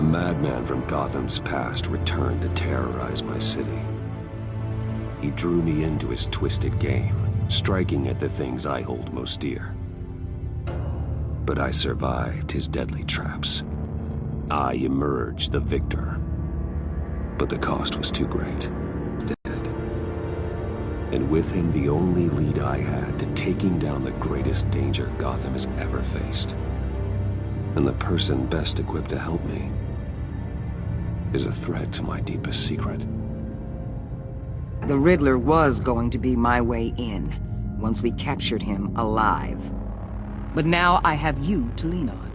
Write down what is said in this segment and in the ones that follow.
madman from Gotham's past returned to terrorize my city. He drew me into his twisted game, striking at the things I hold most dear. But I survived his deadly traps. I emerged the victor. But the cost was too great. Dead. And with him the only lead I had to taking down the greatest danger Gotham has ever faced. And the person best equipped to help me is a threat to my deepest secret. The Riddler was going to be my way in, once we captured him alive. But now I have you to lean on.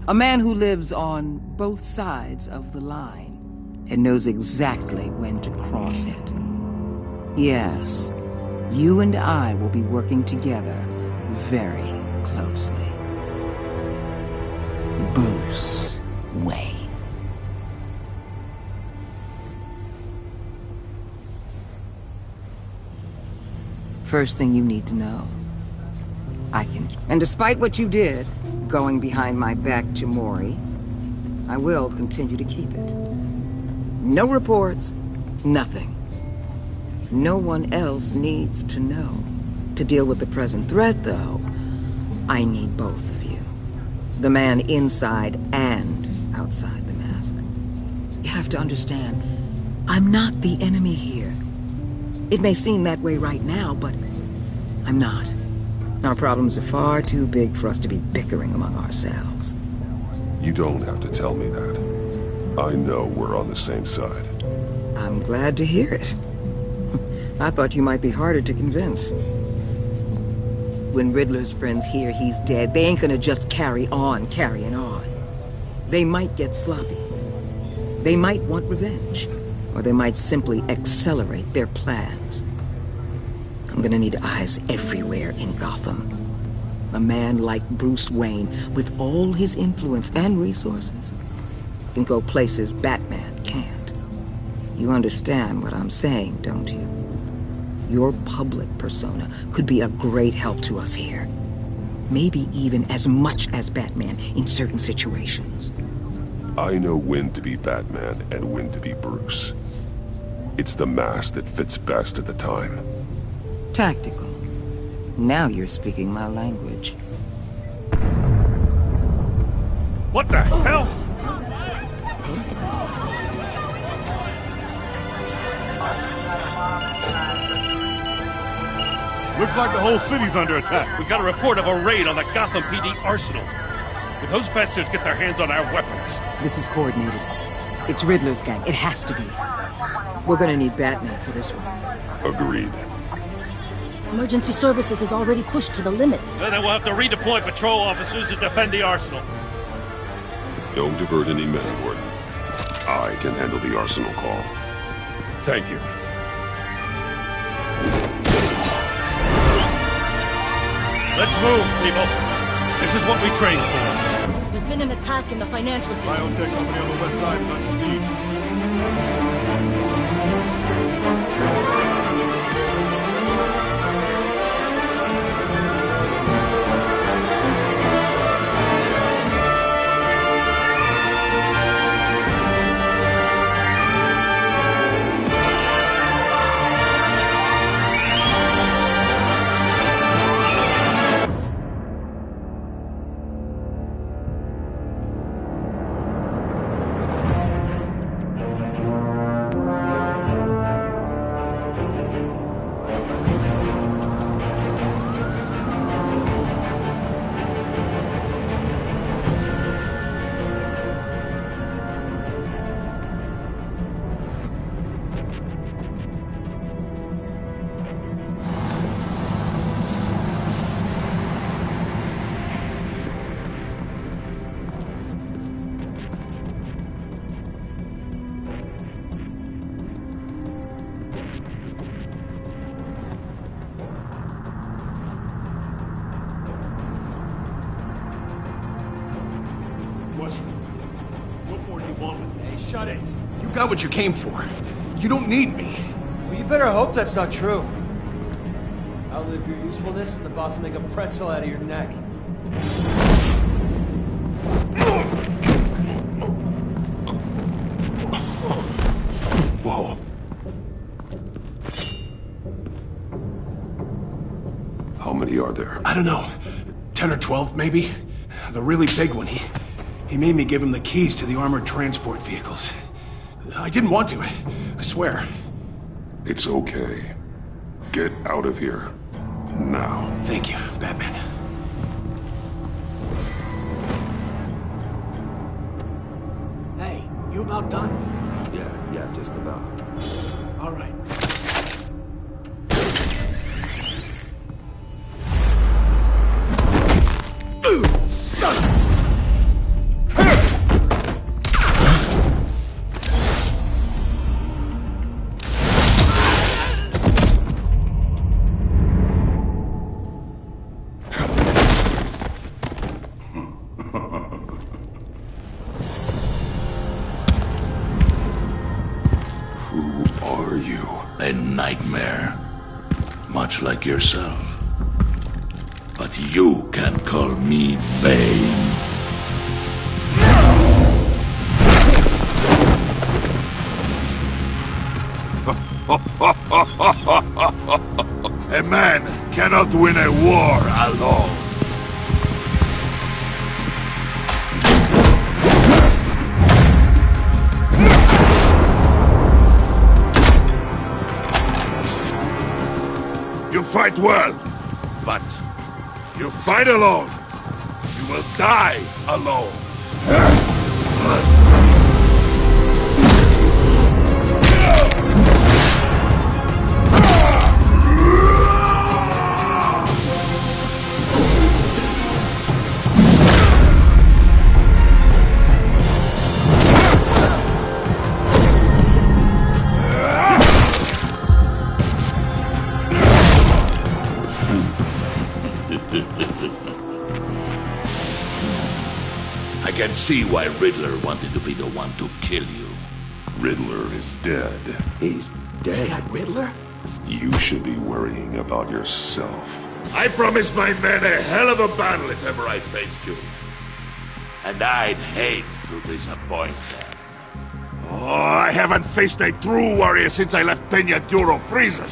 A man who lives on both sides of the line, and knows exactly when to cross it. Yes, you and I will be working together very closely. Bruce Wayne. First thing you need to know, I can... And despite what you did, going behind my back to Mori, I will continue to keep it. No reports, nothing. No one else needs to know. To deal with the present threat, though, I need both of you. The man inside and outside the mask. You have to understand, I'm not the enemy here. It may seem that way right now, but I'm not. Our problems are far too big for us to be bickering among ourselves. You don't have to tell me that. I know we're on the same side. I'm glad to hear it. I thought you might be harder to convince. When Riddler's friends hear he's dead, they ain't gonna just carry on carrying on. They might get sloppy. They might want revenge. Or they might simply accelerate their plans. I'm gonna need eyes everywhere in Gotham. A man like Bruce Wayne, with all his influence and resources, can go places Batman can't. You understand what I'm saying, don't you? Your public persona could be a great help to us here. Maybe even as much as Batman in certain situations. I know when to be Batman and when to be Bruce. It's the mask that fits best at the time. Tactical. Now you're speaking my language. What the hell? Looks like the whole city's under attack. We've got a report of a raid on the Gotham PD arsenal. Will those bastards get their hands on our weapons? This is coordinated. It's Riddler's gang. It has to be. We're gonna need Batman for this one. Agreed. Emergency services is already pushed to the limit. Then we'll have to redeploy patrol officers to defend the arsenal. Don't divert any men, Gordon. I can handle the arsenal call. Thank you. Let's move, people. This is what we trained for. There's been an attack in the financial district. Biotech company on the west side is under siege. What more do you want with me? Hey, shut it. You got what you came for. You don't need me. Well, you better hope that's not true. Outlive your usefulness, and the boss will make a pretzel out of your neck. How many are there? I don't know. 10 or 12, maybe? The really big one, he made me give him the keys to the armored transport vehicles. I didn't want to, I swear. It's okay. Get out of here. Now. Thank you, Batman. Hey, you about done? Yeah, just about. All right. A nightmare, much like yourself. But you can call me Bane. A man cannot win a war alone. You fight well, but you fight alone. You will die alone. I can see why Riddler wanted to be the one to kill you. Riddler is dead. He's dead. Riddler? You should be worrying about yourself. I promised my men a hell of a battle if ever I faced you. And I'd hate to disappoint them. Oh, I haven't faced a true warrior since I left Peña Duro prison.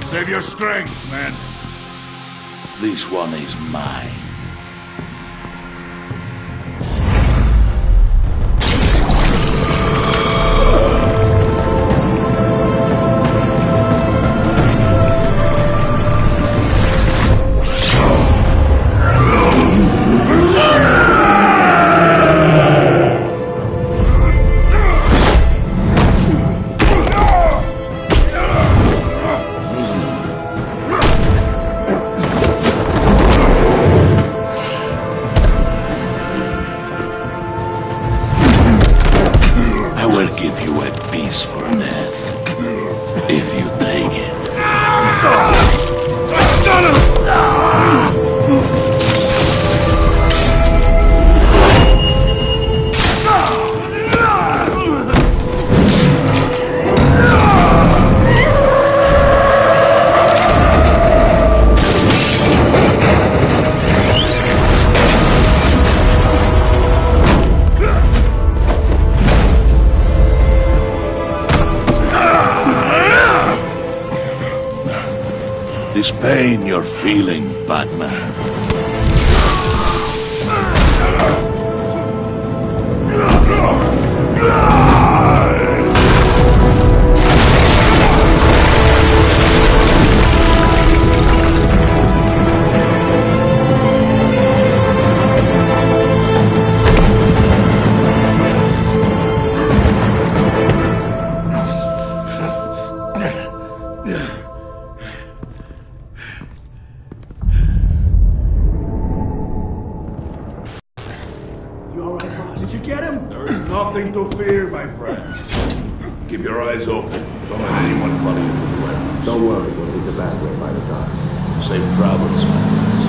Save your strength, man. This one is mine. This pain you're feeling, Batman. Nothing to fear, my friend. Keep your eyes open. Don't let anyone follow you to the warehouse. Don't worry, we'll take the back way by the docks. Safe travels, my friends.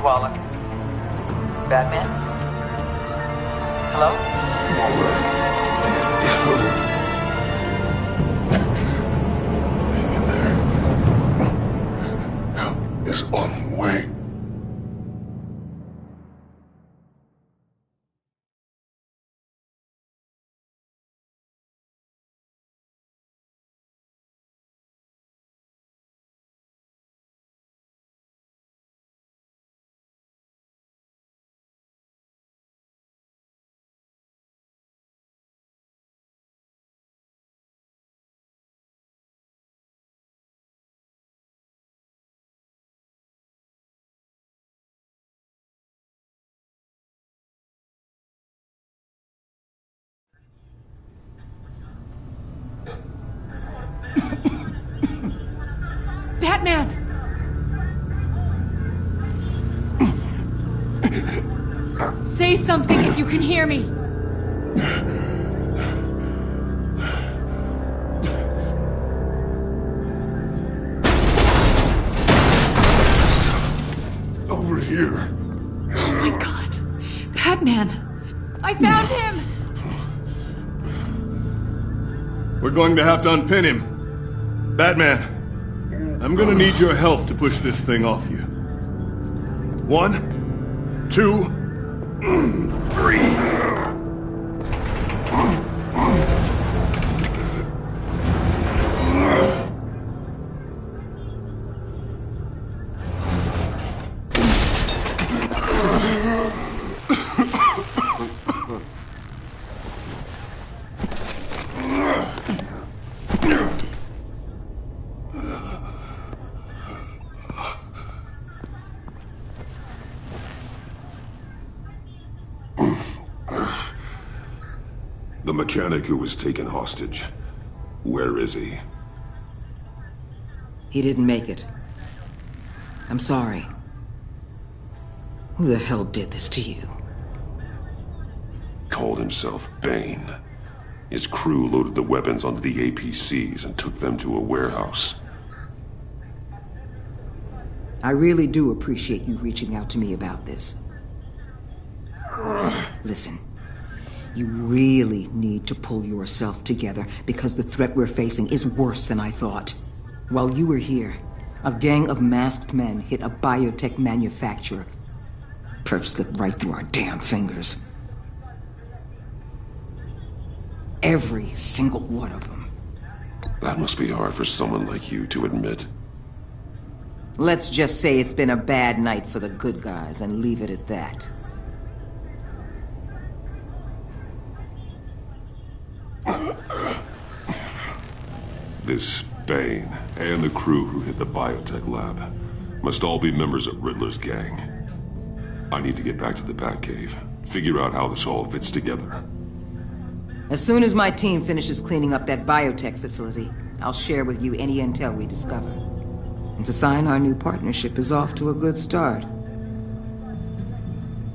Waller. Batman? Hello? Waller. Hang in there. Help is on the way. Batman! Say something if you can hear me! Over here. Oh my god! Batman! I found him! We're going to have to unpin him. Batman, I'm gonna need your help to push this thing off you. 1, 2, 3. The mechanic who was taken hostage. Where is he? He didn't make it. I'm sorry. Who the hell did this to you? Called himself Bane. His crew loaded the weapons onto the APCs and took them to a warehouse. I really do appreciate you reaching out to me about this. Listen, you really need to pull yourself together because the threat we're facing is worse than I thought. While you were here, a gang of masked men hit a biotech manufacturer. Perf slipped right through our damn fingers. Every single one of them. That must be hard for someone like you to admit. Let's just say it's been a bad night for the good guys and leave it at that. This Bane and the crew who hit the biotech lab must all be members of Riddler's gang. I need to get back to the Batcave, figure out how this all fits together. As soon as my team finishes cleaning up that biotech facility, I'll share with you any intel we discover. And to sign our new partnership is off to a good start.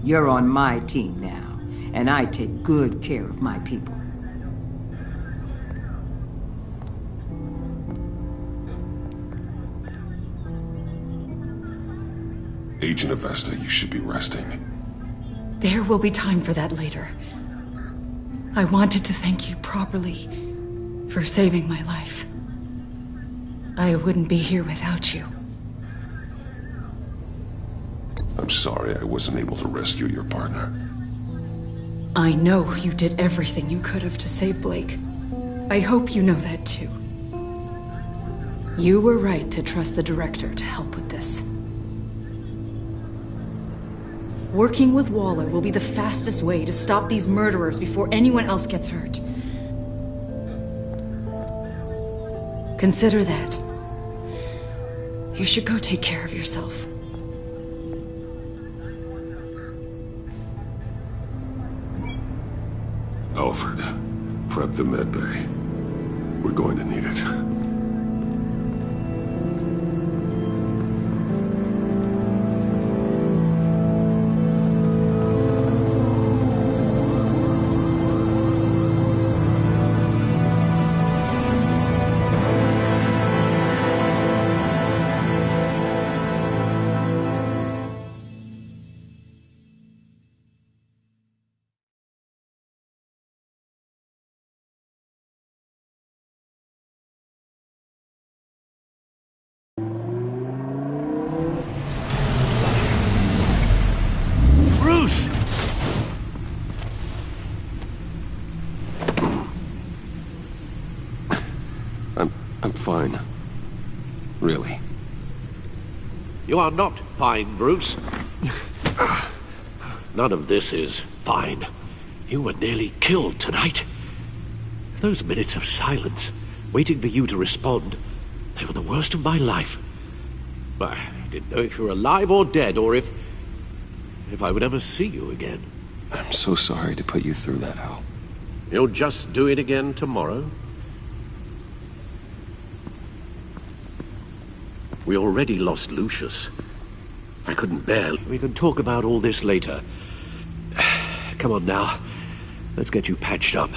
You're on my team now, and I take good care of my people. Agent Avesta, you should be resting. There will be time for that later. I wanted to thank you properly for saving my life. I wouldn't be here without you. I'm sorry I wasn't able to rescue your partner. I know you did everything you could have to save Blake. I hope you know that too. You were right to trust the director to help with this. Working with Waller will be the fastest way to stop these murderers before anyone else gets hurt. Consider that. You should go take care of yourself. Alfred, prep the med bay. We're going to need it. I'm fine. Really. You are not fine, Bruce. None of this is fine. You were nearly killed tonight. Those minutes of silence, waiting for you to respond, they were the worst of my life. I didn't know if you were alive or dead, or if I would ever see you again. I'm so sorry to put you through that, Al. You'll just do it again tomorrow? We already lost Lucius. I couldn't bear. We can talk about all this later. Come on now. Let's get you patched up.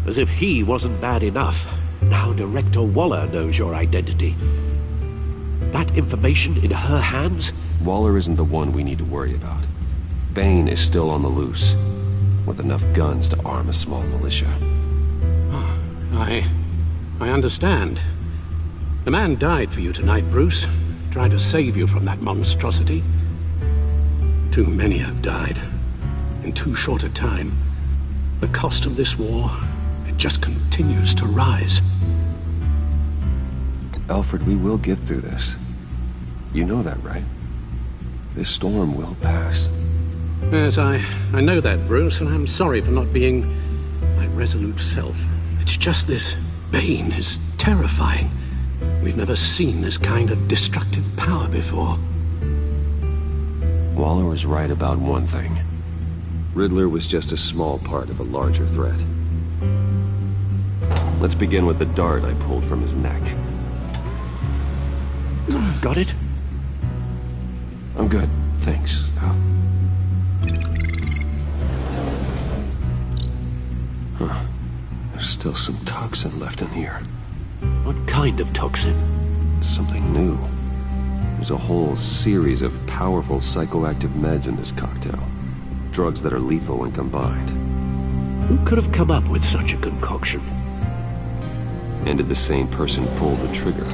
As if he wasn't bad enough, now Director Waller knows your identity. That information in her hands? Waller isn't the one we need to worry about. Bane is still on the loose, with enough guns to arm a small militia. I understand. The man died for you tonight, Bruce. Tried to save you from that monstrosity. Too many have died. In too short a time. The cost of this war, it just continues to rise. Alfred, we will get through this. You know that, right? This storm will pass. Yes, I know that, Bruce, and I'm sorry for not being my resolute self. It's just this Bane is terrifying. We've never seen this kind of destructive power before. Waller was right about one thing. Riddler was just a small part of a larger threat. Let's begin with the dart I pulled from his neck. Got it? I'm good, thanks, Al. Huh. There's still some toxin left in here. What kind of toxin? Something new. There's a whole series of powerful psychoactive meds in this cocktail. Drugs that are lethal when combined. Who could have come up with such a concoction? And did the same person pull the trigger?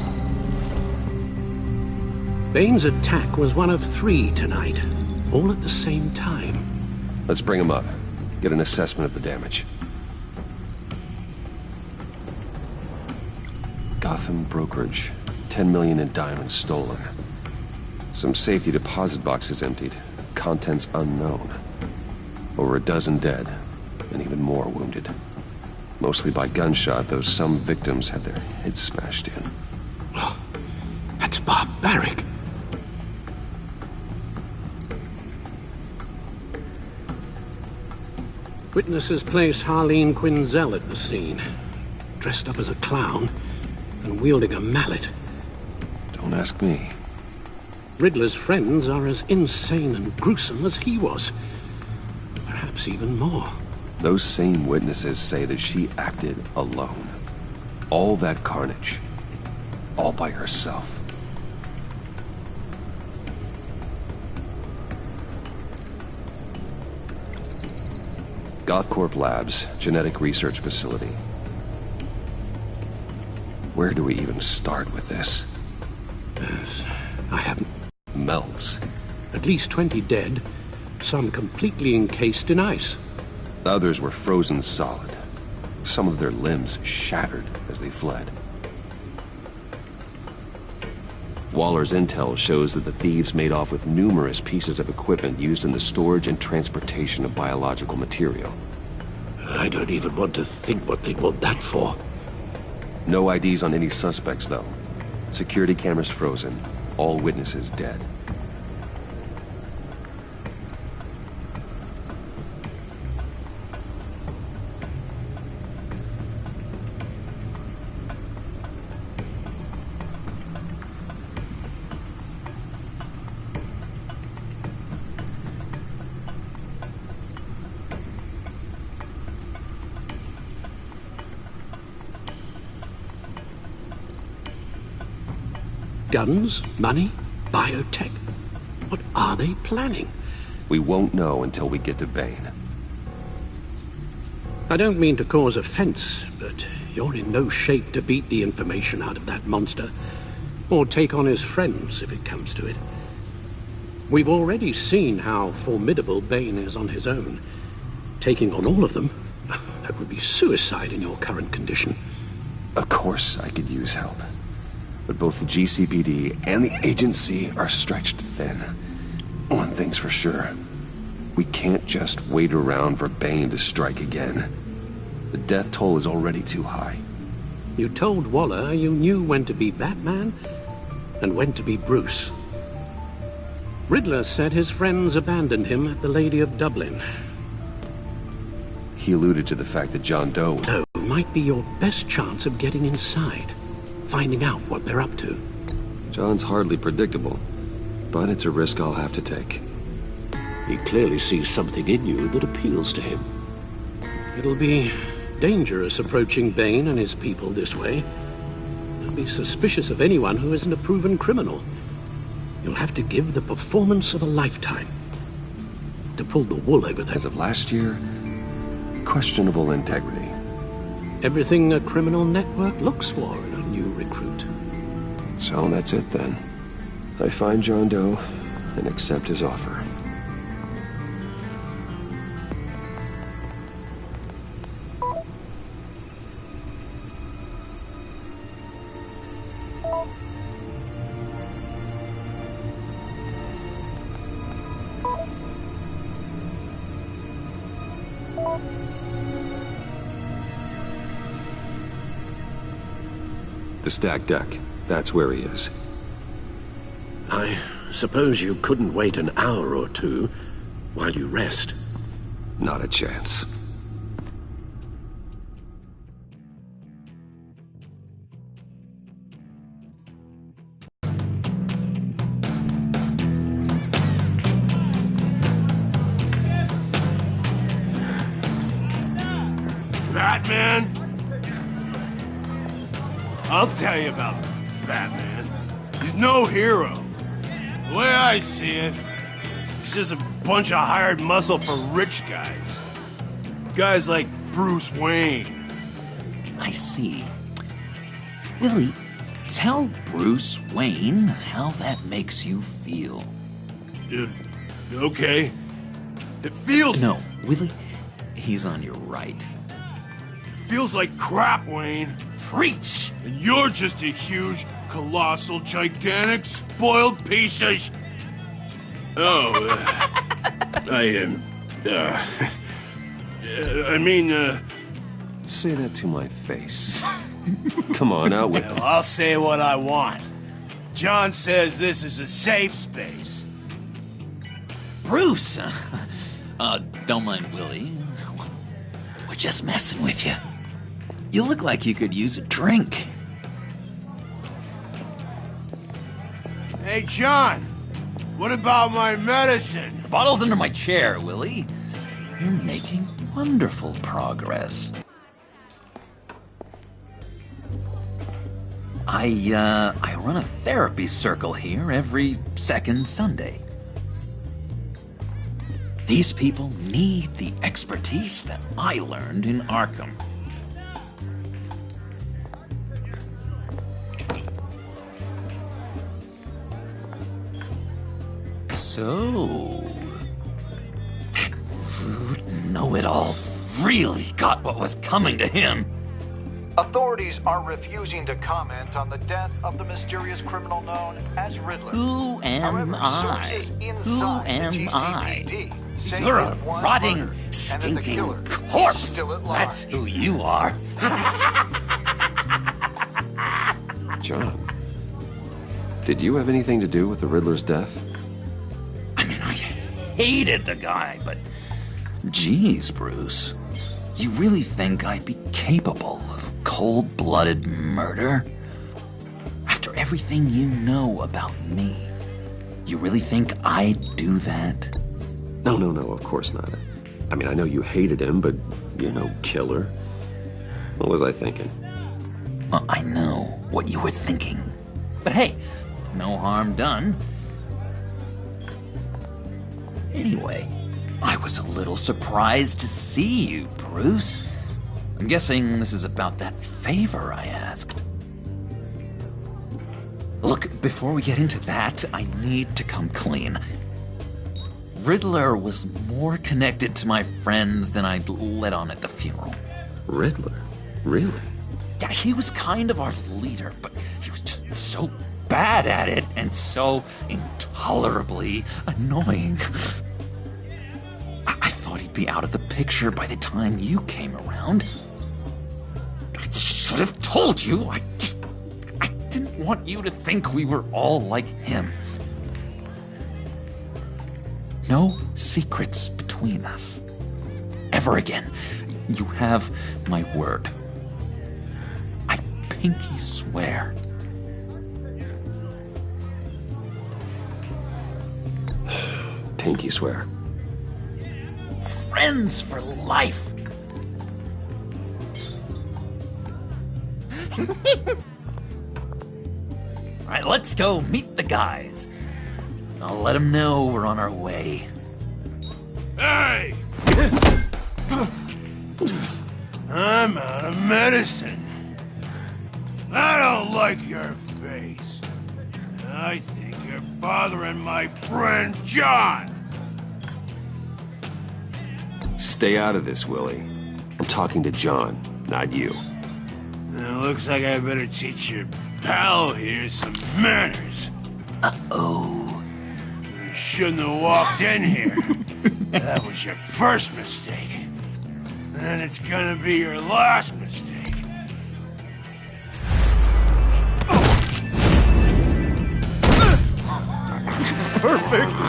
Bane's attack was one of 3 tonight, all at the same time. Let's bring him up. Get an assessment of the damage. Gotham Brokerage. 10 million in diamonds stolen. Some safety deposit boxes emptied. Contents unknown. Over a dozen dead, and even more wounded. Mostly by gunshot, though some victims had their heads smashed in. Oh, that's barbaric. Witnesses place Harleen Quinzel at the scene, dressed up as a clown and wielding a mallet. Don't ask me. Riddler's friends are as insane and gruesome as he was. Perhaps even more. Those same witnesses say that she acted alone. All that carnage. All by herself. Gothcorp Labs, genetic research facility. Where do we even start with this? Yes, I haven't... Melts. At least 20 dead, some completely encased in ice. Others were frozen solid. Some of their limbs shattered as they fled. Waller's intel shows that the thieves made off with numerous pieces of equipment used in the storage and transportation of biological material. I don't even want to think what they'd want that for. No IDs on any suspects, though. Security cameras frozen. All witnesses dead. Guns, money, biotech. What are they planning? We won't know until we get to Bane. I don't mean to cause offense, but you're in no shape to beat the information out of that monster. Or take on his friends, if it comes to it. We've already seen how formidable Bane is on his own. Taking on all of them, that would be suicide in your current condition. Of course I could use help. But both the GCPD and the agency are stretched thin. One thing's for sure. We can't just wait around for Bane to strike again. The death toll is already too high. You told Waller you knew when to be Batman and when to be Bruce. Riddler said his friends abandoned him at the Lady of Dublin. He alluded to the fact that John Doe might be your best chance of getting inside, finding out what they're up to. John's hardly predictable, but it's a risk I'll have to take. He clearly sees something in you that appeals to him. It'll be dangerous approaching Bane and his people this way. They'll be suspicious of anyone who isn't a proven criminal. You'll have to give the performance of a lifetime to pull the wool over them. As of last year, questionable integrity. Everything a criminal network looks for in a new recruit. So that's it then. I find John Doe and accept his offer. The stacked deck. That's where he is. I suppose you couldn't wait an hour or two while you rest? Not a chance. Batman? I'll tell you about Batman. He's no hero. The way I see it, he's just a bunch of hired muscle for rich guys. Guys like Bruce Wayne. I see. Willie, tell Bruce Wayne how that makes you feel. Okay. It feels... No, Willie, he's on your right. It feels like crap, Wayne. Preach! And you're just a huge, colossal, gigantic, spoiled piece of sh... Oh, Say that to my face. Come on, out with it. Well, I'll say what I want. John says this is a safe space. Bruce! Don't mind Willie. We're just messing with you. You look like you could use a drink. Hey, John! What about my medicine? The bottle's under my chair, Willie. You're making wonderful progress. I run a therapy circle here every second Sunday. These people need the expertise that I learned in Arkham. So, that rude know-it-all really got what was coming to him. Authorities are refusing to comment on the death of the mysterious criminal known as Riddler. Who am I? Who am I? You're a rotting, stinking corpse. That's who you are. John, did you have anything to do with the Riddler's death? Hated the guy, but geez, Bruce, you really think I'd be capable of cold-blooded murder? After everything you know about me, you really think I'd do that? No, of course not. I mean, I know you hated him, but you're no killer. What was I thinking? Well, I know what you were thinking. But hey, no harm done. Anyway, I was a little surprised to see you, Bruce. I'm guessing this is about that favor I asked. Look, before we get into that, I need to come clean. Riddler was more connected to my friends than I'd let on at the funeral. Riddler? Really? Yeah, he was kind of our leader, but he was just so bad at it and so intolerably annoying. I thought he'd be out of the picture by the time you came around. I should have told you. I didn't want you to think we were all like him. No secrets between us. Ever again. You have my word. I pinky swear. Pinky swear. Friends for life. All right, let's go meet the guys. I'll let them know we're on our way. Hey! I'm out of medicine. I don't like your face. I think you're bothering my friend John. Stay out of this, Willie. I'm talking to John, not you. It looks like I better teach your pal here some manners. Uh-oh. You shouldn't have walked in here. That was your first mistake. And it's gonna be your last mistake. Perfect!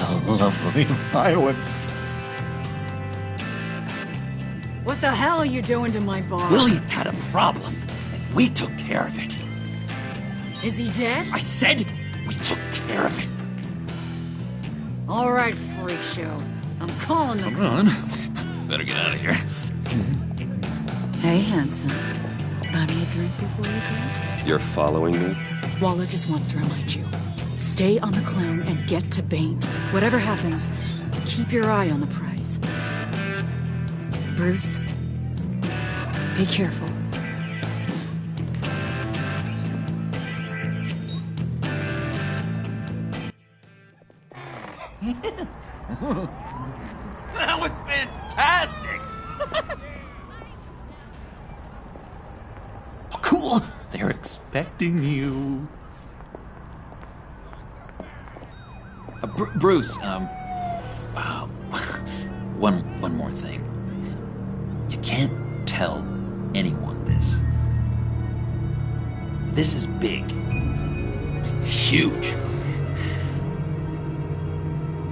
The lovely violence. What the hell are you doing to my bar? Willie had a problem, and we took care of it. Is he dead? I said we took care of it. All right, freak show. I'm calling the Come on. Better get out of here. Hey, handsome. Buy me a drink before you go? You're following me? Waller just wants to remind you. Stay on the clown and get to Bane. Whatever happens, keep your eye on the prize. Bruce, be careful. That was fantastic! Oh, cool! They're expecting you. Bruce, one more thing. You can't tell anyone this. This is big. Huge.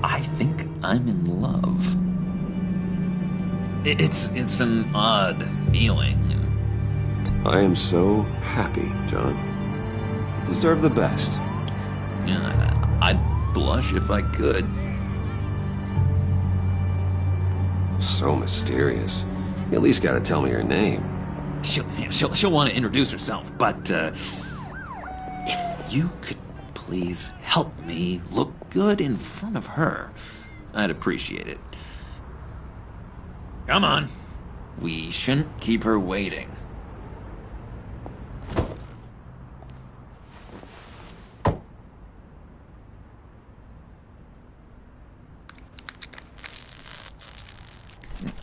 I think I'm in love. It's an odd feeling. I am so happy, John. You deserve the best. Yeah, I'd blush if I could. So mysterious. You at least gotta tell me her name. She'll want to introduce herself, but if you could please help me look good in front of her, I'd appreciate it. Come on. We shouldn't keep her waiting.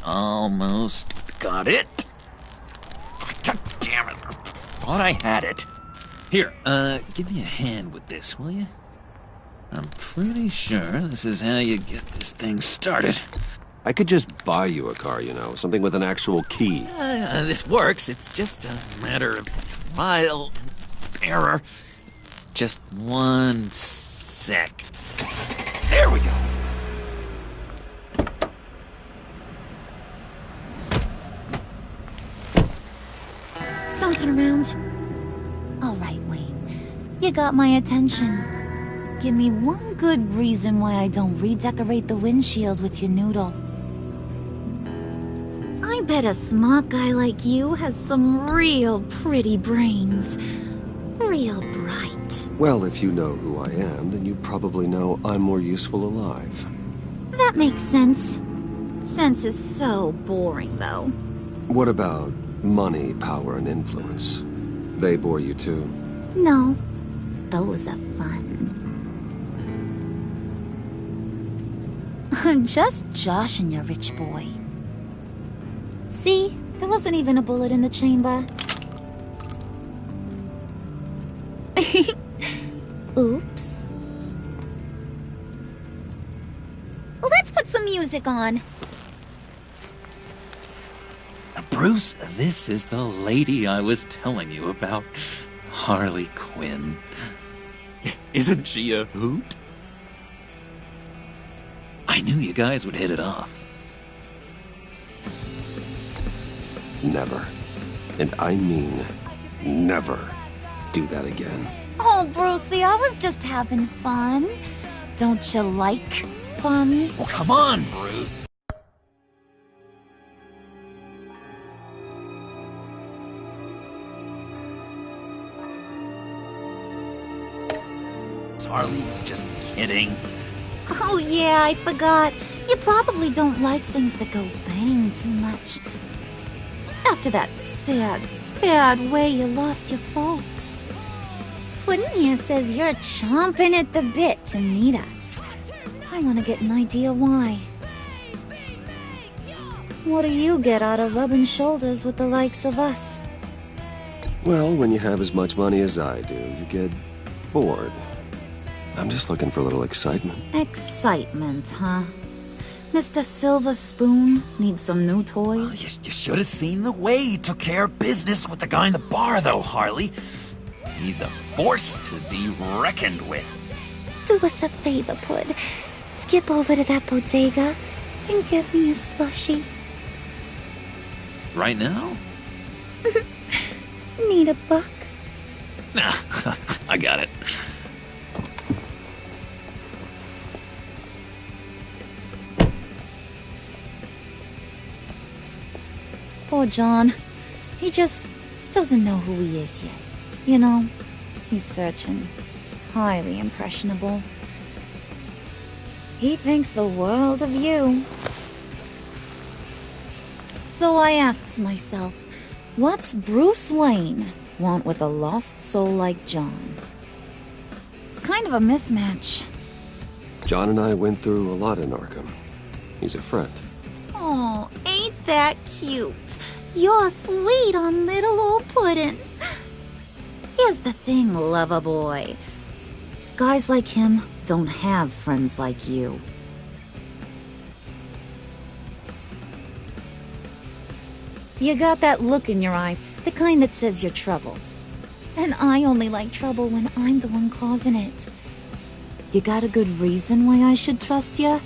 Almost got it. God damn it. I thought I had it. Here, give me a hand with this, will you? I'm pretty sure this is how you get this thing started. I could just buy you a car, you know, something with an actual key. This works. It's just a matter of trial and error. Just one sec. There we go. Don't turn around. All right, Wayne. You got my attention. Give me one good reason why I don't redecorate the windshield with your noodle. I bet a smart guy like you has some real pretty brains. Real bright. Well, if you know who I am, then you probably know I'm more useful alive. That makes sense. Nonsense is so boring, though. What about money, power, and influence? They bore you too? No, those are fun. I'm just joshing you, rich boy. See? There wasn't even a bullet in the chamber. Oops. Let's put some music on. Bruce, this is the lady I was telling you about. Harley Quinn. Isn't she a hoot? I knew you guys would hit it off. Never. And I mean never do that again. Oh, Brucey, I was just having fun. Don't you like fun? Well, come on, Bruce. Harley was just kidding. Oh, yeah, I forgot. You probably don't like things that go bang too much. After that sad way you lost your folks. Puddin' here says you're chomping at the bit to meet us. I want to get an idea why. What do you get out of rubbing shoulders with the likes of us? Well, when you have as much money as I do, you get bored. I'm just looking for a little excitement. Excitement, huh? Mr. Silver Spoon needs some new toys? Well, you should have seen the way he took care of business with the guy in the bar, though, Harley. He's a force to be reckoned with. Do us a favor, Pud. Skip over to that bodega and get me a slushie. Right now? Need a buck? Nah, I got it. Poor John. He just doesn't know who he is yet. You know, he's searching. Highly impressionable. He thinks the world of you. So I asks myself, what's Bruce Wayne want with a lost soul like John? It's kind of a mismatch. John and I went through a lot in Arkham. He's a friend. Oh, ain't that cute? You're sweet on little old Puddin'. Here's the thing, lover boy. Guys like him don't have friends like you. You got that look in your eye, the kind that says you're trouble. And I only like trouble when I'm the one causing it. You got a good reason why I should trust you?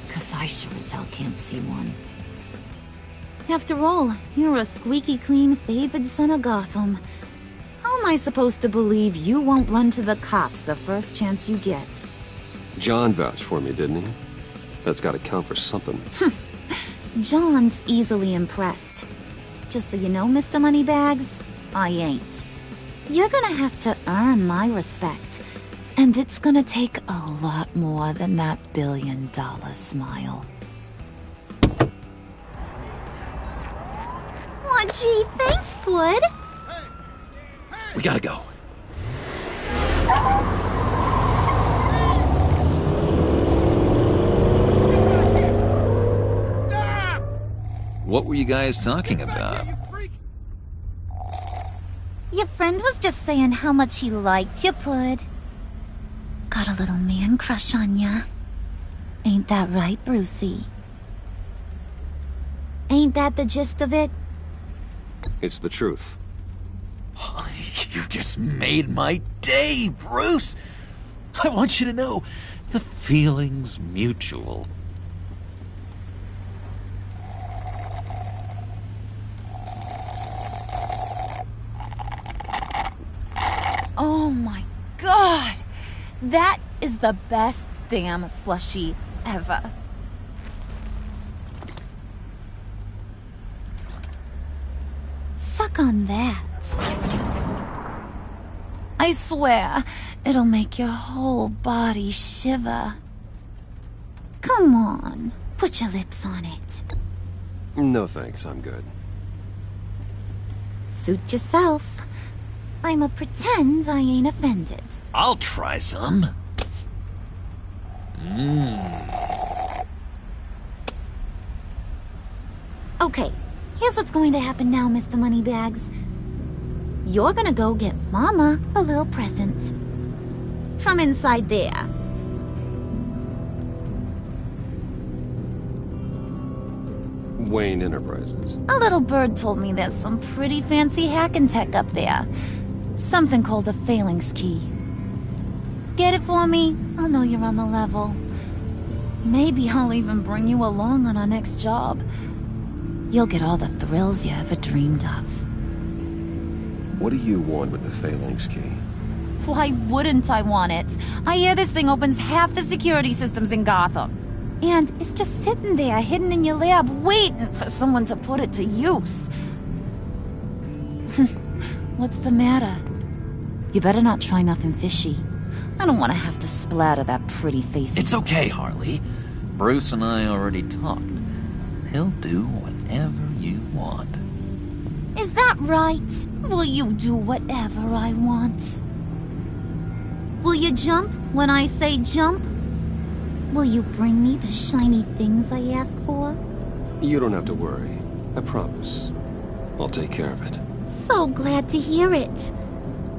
'Cause I sure as hell can't see one. After all, you're a squeaky clean favored son of Gotham. How am I supposed to believe you won't run to the cops the first chance you get? John vouched for me, didn't he? That's gotta count for something. John's easily impressed. Just so you know, Mr. Moneybags, I ain't. You're gonna have to earn my respect. And it's gonna take a lot more than that $1 billion smile. Aw, gee, thanks, Pud. We gotta go. Stop! What were you guys talking about? Your friend was just saying how much he liked you, Pud. Got a little man crush on ya. Ain't that right, Brucey? Ain't that the gist of it? It's the truth. You just made my day, Bruce! I want you to know, the feeling's mutual. Oh my god! That is the best damn slushie ever. Suck on that. I swear, it'll make your whole body shiver. Come on. Put your lips on it. No thanks, I'm good. Suit yourself. I'ma pretend I ain't offended. I'll try some. Okay, here's what's going to happen now, Mr. Moneybags. You're gonna go get Mama a little present. From inside there. Wayne Enterprises. A little bird told me there's some pretty fancy hacking tech up there. Something called a Phalanx key. Get it for me? I'll know you're on the level. Maybe I'll even bring you along on our next job. You'll get all the thrills you ever dreamed of. What do you want with the Phalanx key? Why wouldn't I want it? I hear this thing opens half the security systems in Gotham. And it's just sitting there, hidden in your lab, waiting for someone to put it to use. What's the matter? You better not try nothing fishy. I don't want to have to splatter that pretty face. It's okay, Harley. Bruce and I already talked. He'll do whatever you want. Is that right? Will you do whatever I want? Will you jump when I say jump? Will you bring me the shiny things I ask for? You don't have to worry. I promise. I'll take care of it. So glad to hear it.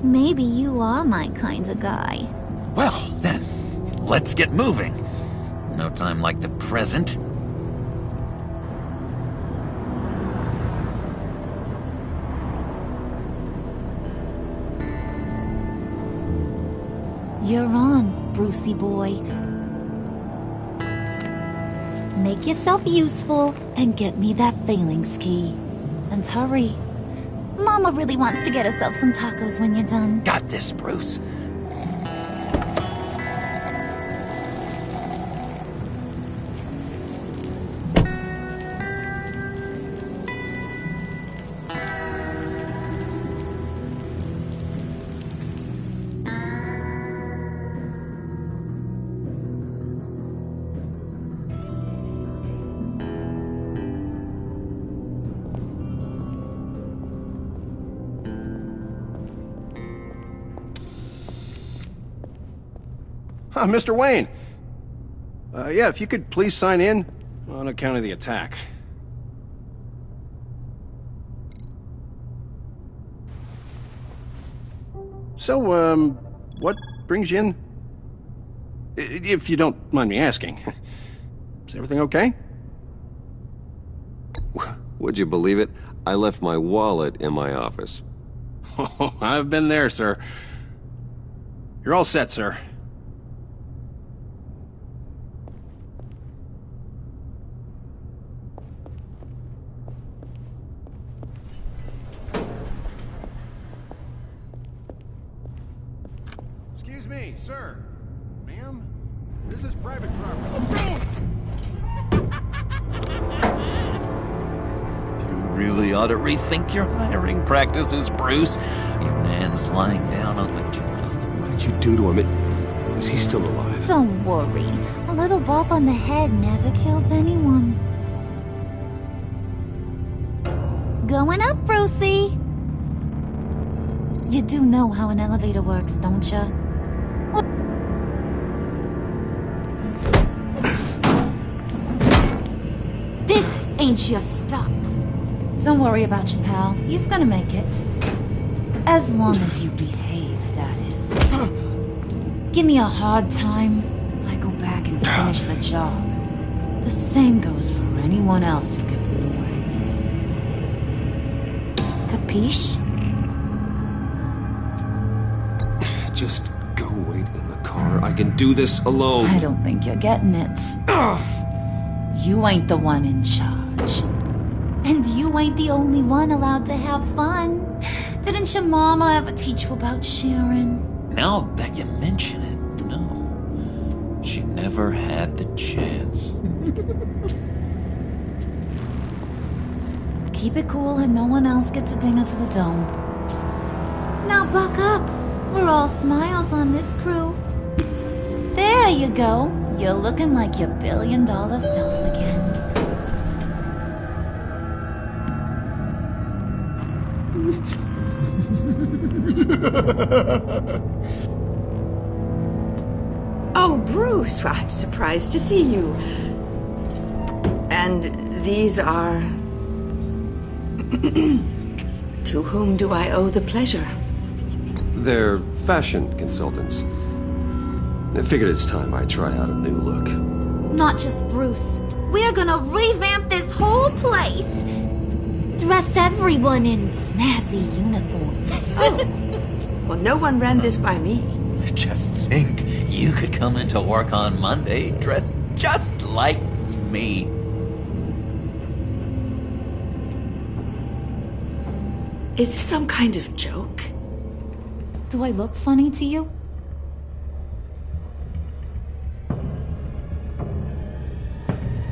Maybe you are my kind of guy. Well, then, let's get moving. No time like the present. You're on, Brucey boy. Make yourself useful and get me that Phalanx key. And hurry. Mama really wants to get herself some tacos when you're done. Got this, Bruce. Mr. Wayne. Yeah, if you could please sign in on account of the attack. So, what brings you in? If you don't mind me asking. Is everything okay? Would you believe it? I left my wallet in my office. Oh, I've been there, sir. You're all set, sir. Excuse me, sir. Ma'am? This is private property. You really ought to rethink your hiring practices, Bruce. Your man's lying down on the job. What did you do to him? Is he still alive? Don't worry. A little bump on the head never killed anyone. Going up, Brucey. You do know how an elevator works, don't you? This ain't your stop. Don't worry about your pal. He's gonna make it. As long as you behave, that is. Give me a hard time, I go back and finish the job. The same goes for anyone else who gets in the way. Capiche? Just go wait in the car. I can do this alone. I don't think you're getting it. You ain't the one in charge. And you ain't the only one allowed to have fun. Didn't your mama ever teach you about sharing? Now that you mention it, no. She never had the chance. Keep it cool and no one else gets a dinger to the dome. Now buck up. We're all smiles on this crew. There you go. You're looking like your billion-dollar self again. Oh, Bruce, I'm surprised to see you. And these are... To whom do I owe the pleasure? They're fashion consultants. I figured it's time I try out a new look. Not just Bruce. We're gonna revamp this whole place. Dress everyone in snazzy uniforms. Oh, well, no one ran this by me. Just think, you could come into work on Monday dressed just like me. Is this some kind of joke? Do I look funny to you?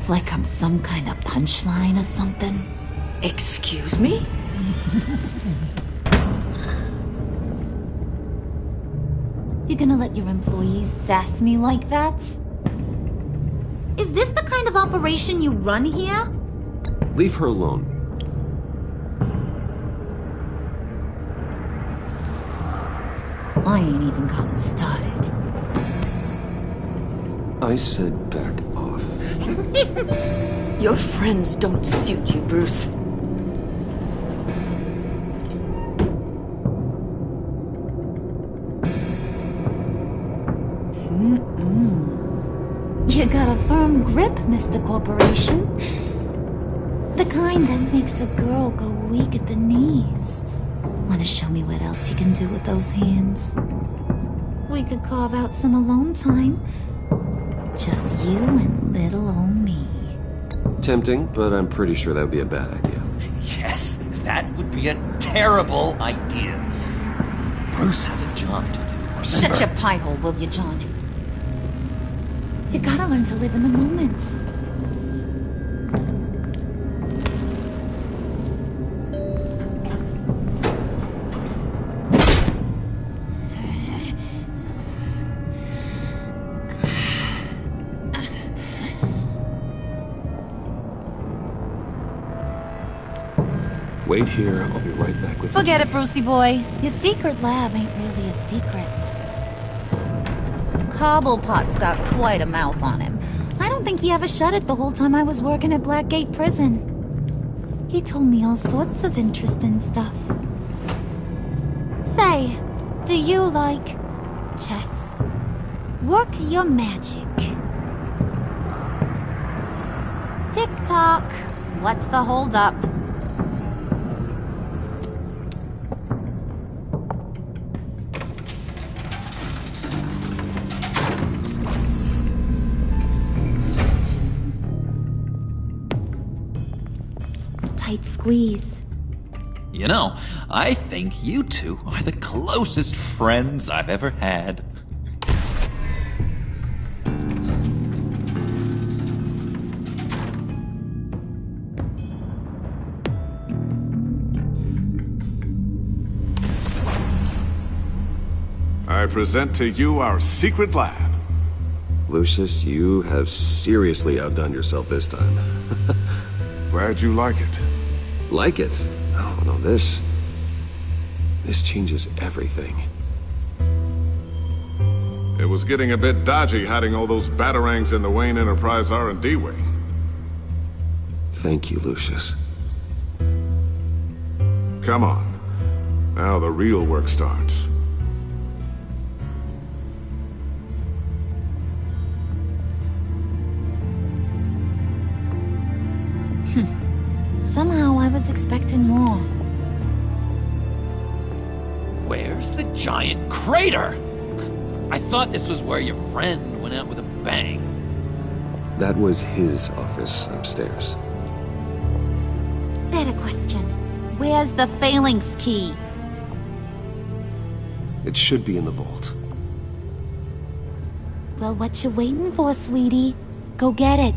Like I'm some kind of punchline or something? Excuse me? You gonna let your employees sass me like that? Is this the kind of operation you run here? Leave her alone. I ain't even gotten started. I said back off. Your friends don't suit you, Bruce. You got a firm grip, Mr. Corporation. The kind that makes a girl go weak at the knees. Wanna show me what else you can do with those hands? We could carve out some alone time. Just you and little old me. Tempting, but I'm pretty sure that would be a bad idea. Yes, that would be a terrible idea. Bruce has a job to do. Remember? Shut your pie hole, will you, John? You gotta learn to live in the moment. Wait here, I'll be right back with you. Forget it, Brucey boy. Your secret lab ain't really a secret. Cobblepot's got quite a mouth on him. I don't think he ever shut it the whole time I was working at Blackgate Prison. He told me all sorts of interesting stuff. Say, do you like chess? Work your magic. Tick-tock. What's the holdup? Tight squeeze. You know, I think you two are the closest friends I've ever had. I present to you our secret lab. Lucius, you have seriously outdone yourself this time. Glad you like it. Like it? Oh, no, this changes everything. It was getting a bit dodgy hiding all those batarangs in the Wayne Enterprise R&D wing. Thank you, Lucius. Come on. Now the real work starts. Somehow I was expecting more. Where's the giant crater? I thought this was where your friend went out with a bang. That was his office upstairs. Better question. Where's the phalanx key? It should be in the vault. Well, what you waiting for, sweetie? Go get it.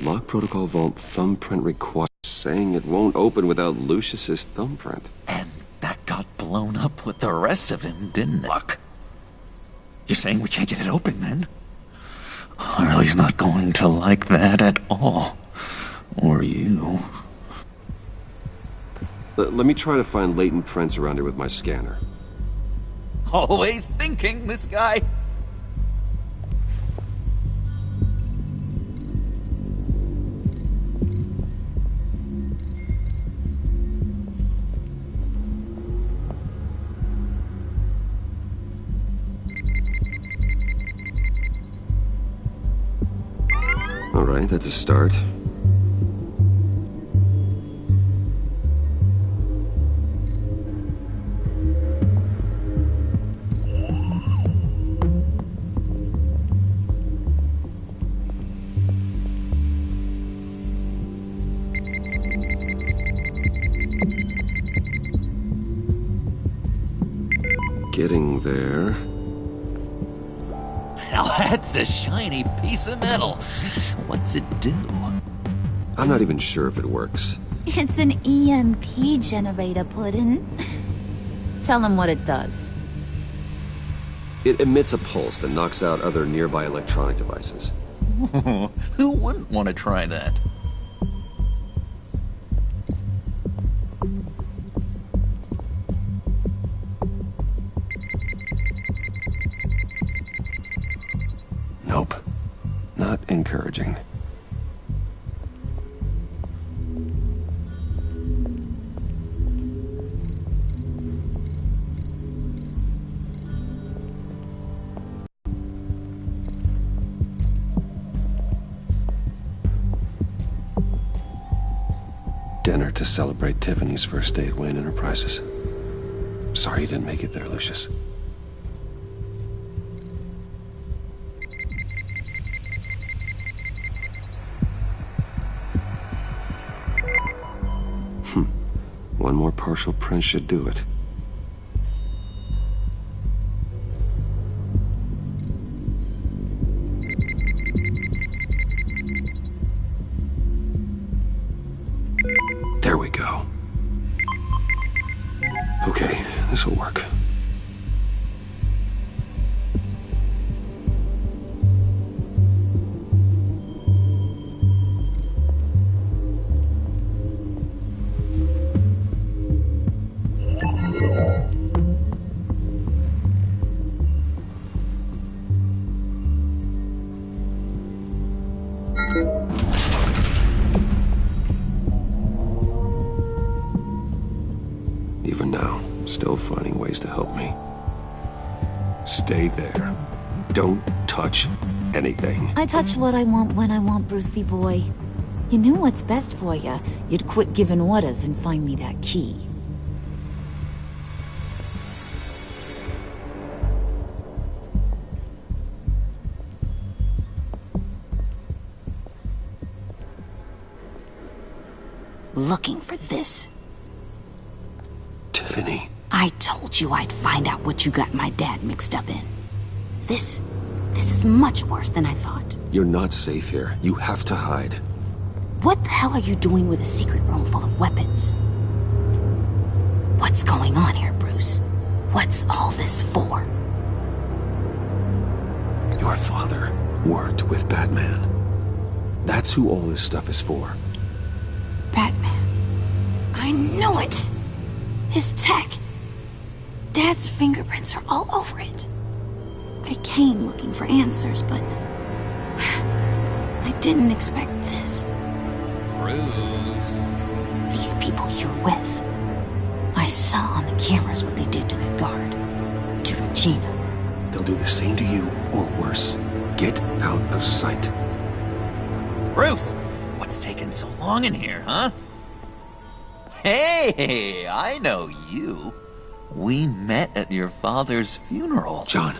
Lock protocol vault thumbprint required. Saying it won't open without Lucius's thumbprint. And that got blown up with the rest of him, didn't it? Look. You're saying we can't get it open, then? Harley's not going to like that at all. Or you. Let me try to find latent prints around here with my scanner. Always thinking, this guy. All right, that's a start. Getting there. Now that's a shiny piece of metal. What's it do? I'm not even sure if it works. It's an EMP generator, Puddin'. Tell him what it does. It emits a pulse that knocks out other nearby electronic devices. Who wouldn't want to try that? Nope. Not encouraging. Dinner to celebrate Tiffany's first day at Wayne Enterprises. Sorry you didn't make it there, Lucius. One more partial print should do it. There we go. Okay, this will work. Even now, still finding ways to help me. Stay there. Don't touch anything. I touch what I want when I want, Brucey boy. You knew what's best for you. You'd quit giving orders and find me that key. Looking for this. Tiffany. I told you I'd find out what you got my dad mixed up in. This is much worse than I thought. You're not safe here. You have to hide. What the hell are you doing with a secret room full of weapons? What's going on here, Bruce? What's all this for? Your father worked with Batman. That's who all this stuff is for. Batman. I knew it! His tech. Dad's fingerprints are all over it. I came looking for answers, but I didn't expect this. Bruce. These people you're with. I saw on the cameras what they did to that guard. To Regina. They'll do the same to you, or worse. Get out of sight. Bruce! What's taking so long in here, huh? Hey, I know you. We met at your father's funeral. John.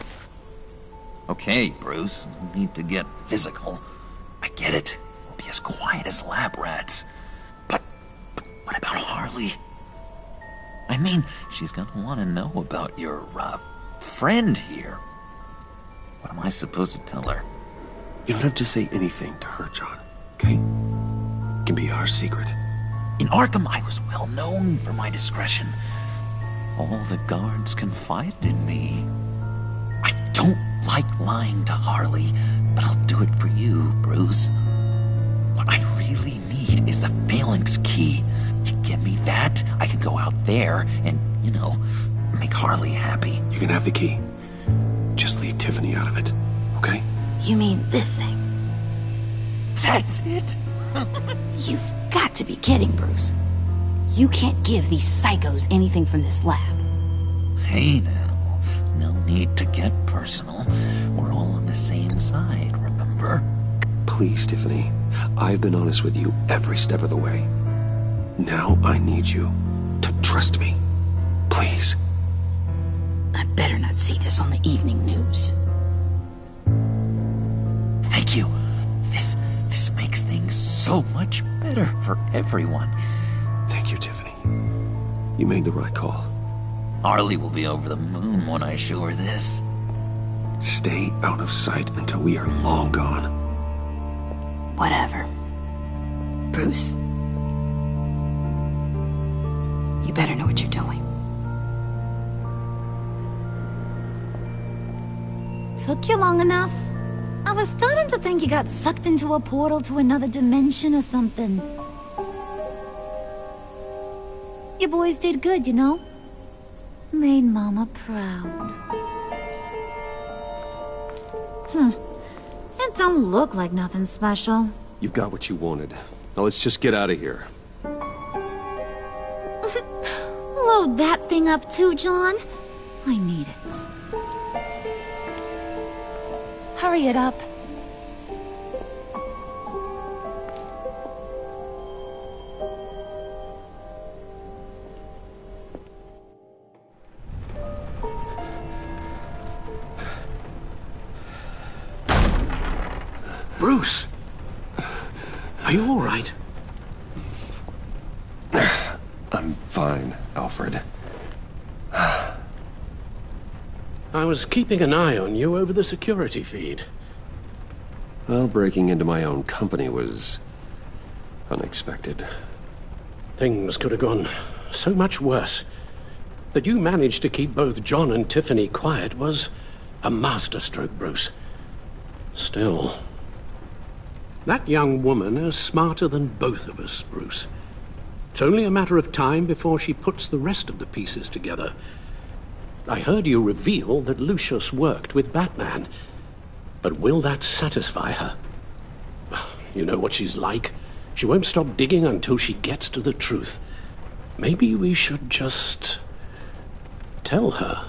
Okay, Bruce, no need to get physical. I get it. We'll be as quiet as lab rats. But what about Harley? I mean, she's gonna want to know about your, friend here. What am I supposed to tell her? You don't have to say anything to her, John, okay? can be our secret. In Arkham, I was well known for my discretion. All the guards confided in me. I don't like lying to Harley, but I'll do it for you, Bruce. What I really need is the Phalanx key. You give me that, I can go out there and, make Harley happy. You can have the key. Just leave Tiffany out of it, okay? You mean this thing? That's it? You've got to be kidding, Bruce. You can't give these psychos anything from this lab. Hey now, no need to get personal. We're all on the same side, remember? Please, Tiffany. I've been honest with you every step of the way. Now I need you to trust me. Please. I better not see this on the evening news. Thank you. This makes things so much better for everyone. Thank you, Tiffany. You made the right call. Harley will be over the moon when I show her this. Stay out of sight until we are long gone. Whatever. Bruce. You better know what you're doing. Took you long enough? I was starting to think you got sucked into a portal to another dimension or something. You boys did good, Made Mama proud. It don't look like nothing special. You've got what you wanted. Now let's just get out of here. Load that thing up too, John. I need it. Hurry it up. Bruce! Are you all right? I'm fine, Alfred. I was keeping an eye on you over the security feed. Well, breaking into my own company was unexpected. Things could have gone so much worse. That you managed to keep both John and Tiffany quiet was a masterstroke, Bruce. Still, that young woman is smarter than both of us, Bruce. It's only a matter of time before she puts the rest of the pieces together. I heard you reveal that Lucius worked with Batman. But will that satisfy her? You know what she's like. She won't stop digging until she gets to the truth. Maybe we should just tell her.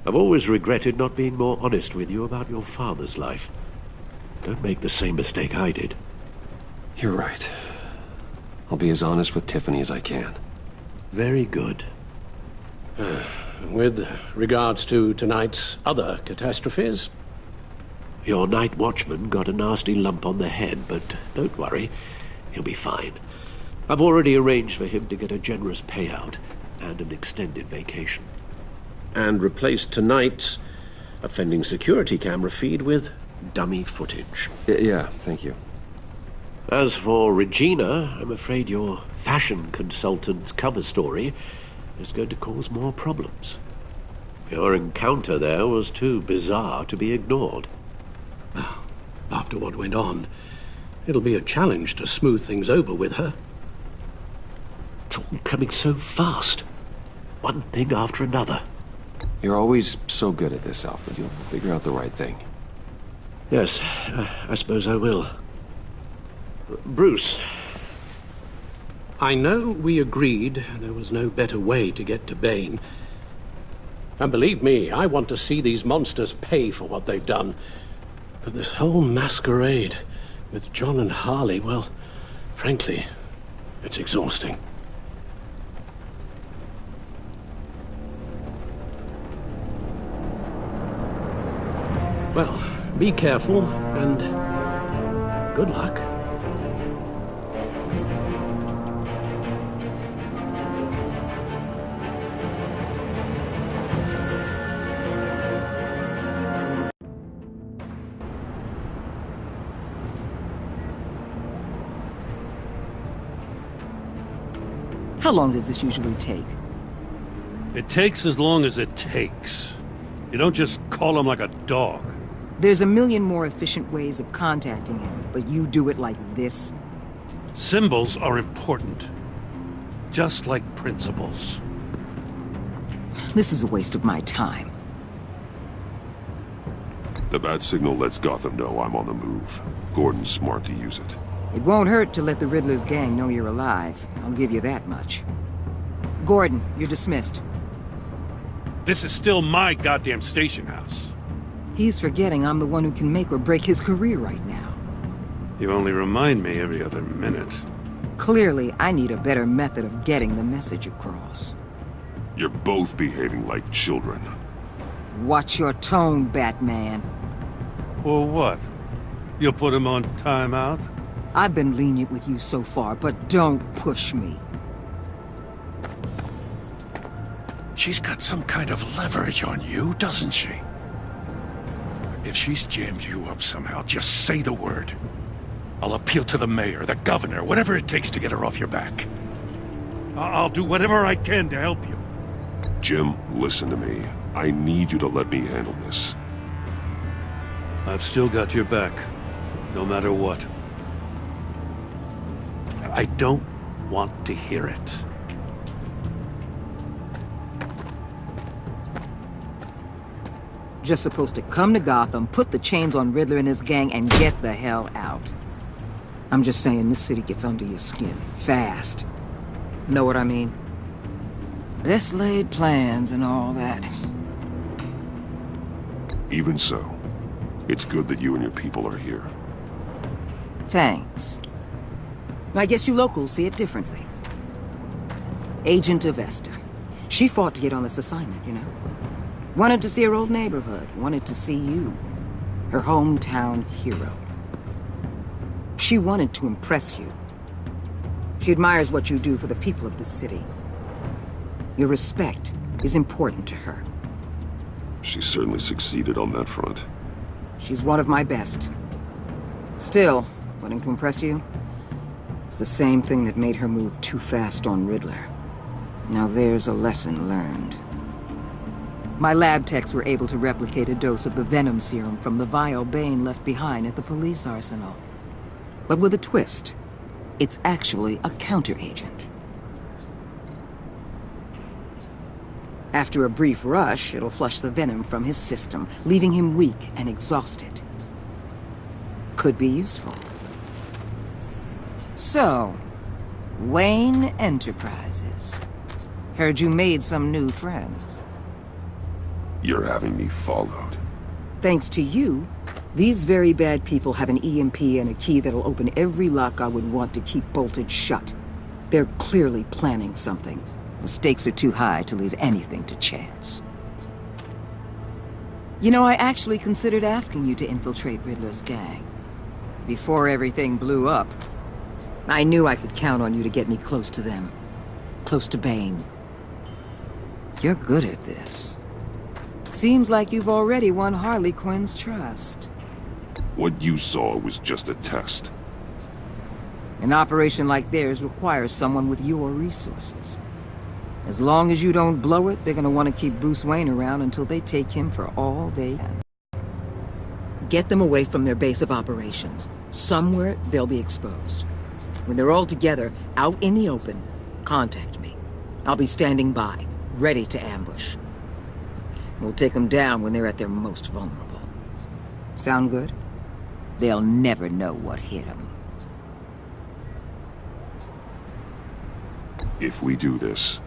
I've always regretted not being more honest with you about your father's life. Don't make the same mistake I did. You're right. I'll be as honest with Tiffany as I can. Very good. With regards to tonight's other catastrophes? Your night watchman got a nasty lump on the head, but don't worry. He'll be fine. I've already arranged for him to get a generous payout and an extended vacation. And replaced tonight's offending security camera feed with dummy footage. Yeah, thank you. As for Regina, I'm afraid your fashion consultant's cover story is going to cause more problems. Your encounter there was too bizarre to be ignored. Well, after what went on, it'll be a challenge to smooth things over with her. It's all coming so fast. One thing after another. You're always so good at this, Alfred. You'll figure out the right thing. Yes, I suppose I will. Bruce. I know we agreed there was no better way to get to Bane. And believe me, I want to see these monsters pay for what they've done. But this whole masquerade with John and Harley, well, frankly, it's exhausting. Well, be careful, and good luck. How long does this usually take? It takes as long as it takes. You don't just call him like a dog. There's a million more efficient ways of contacting him, but you do it like this? Symbols are important. Just like principles. This is a waste of my time. The bat signal lets Gotham know I'm on the move. Gordon's smart to use it. It won't hurt to let the Riddler's gang know you're alive. I'll give you that much. Gordon, you're dismissed. This is still my goddamn station house. He's forgetting I'm the one who can make or break his career right now. You only remind me every other minute. Clearly, I need a better method of getting the message across. You're both behaving like children. Watch your tone, Batman. Or what? You'll put him on timeout? I've been lenient with you so far, but don't push me. She's got some kind of leverage on you, doesn't she? If she's jammed you up somehow, just say the word. I'll appeal to the mayor, the governor, whatever it takes to get her off your back. I'll do whatever I can to help you. Jim, listen to me. I need you to let me handle this. I've still got your back, no matter what. I don't want to hear it. Just supposed to come to Gotham, put the chains on Riddler and his gang, and get the hell out. I'm just saying, this city gets under your skin. Fast. Know what I mean? Best laid plans and all that. Even so, it's good that you and your people are here. Thanks. I guess you locals see it differently. Agent Avesta. She fought to get on this assignment, you know? Wanted to see her old neighborhood. Wanted to see you. Her hometown hero. She wanted to impress you. She admires what you do for the people of this city. Your respect is important to her. She certainly succeeded on that front. She's one of my best. Still, wanting to impress you? It's the same thing that made her move too fast on Riddler. Now there's a lesson learned. My lab techs were able to replicate a dose of the venom serum from the vial Bane left behind at the police arsenal. But with a twist. It's actually a counteragent. After a brief rush, it'll flush the venom from his system, leaving him weak and exhausted. Could be useful. So, Wayne Enterprises. Heard you made some new friends. You're having me followed. Thanks to you, these very bad people have an EMP and a key that'll open every lock I would want to keep bolted shut. They're clearly planning something. The stakes are too high to leave anything to chance. You know, I actually considered asking you to infiltrate Riddler's gang. Before everything blew up, I knew I could count on you to get me close to them. Close to Bane. You're good at this. Seems like you've already won Harley Quinn's trust. What you saw was just a test. An operation like theirs requires someone with your resources. As long as you don't blow it, they're gonna want to keep Bruce Wayne around until they take him for all they can. Get them away from their base of operations. Somewhere they'll be exposed. When they're all together, out in the open, contact me. I'll be standing by, ready to ambush. We'll take them down when they're at their most vulnerable. Sound good? They'll never know what hit them. If we do this,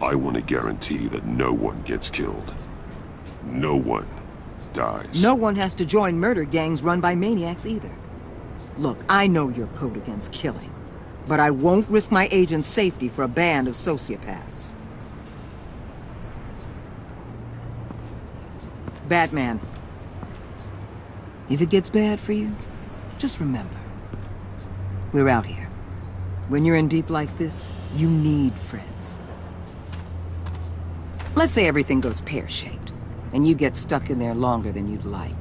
I want to guarantee that no one gets killed. No one dies. No one has to join murder gangs run by maniacs either. Look, I know your code against killing, but I won't risk my agent's safety for a band of sociopaths. Batman. If it gets bad for you, just remember. We're out here. When you're in deep like this, you need friends. Let's say everything goes pear-shaped, and you get stuck in there longer than you'd like.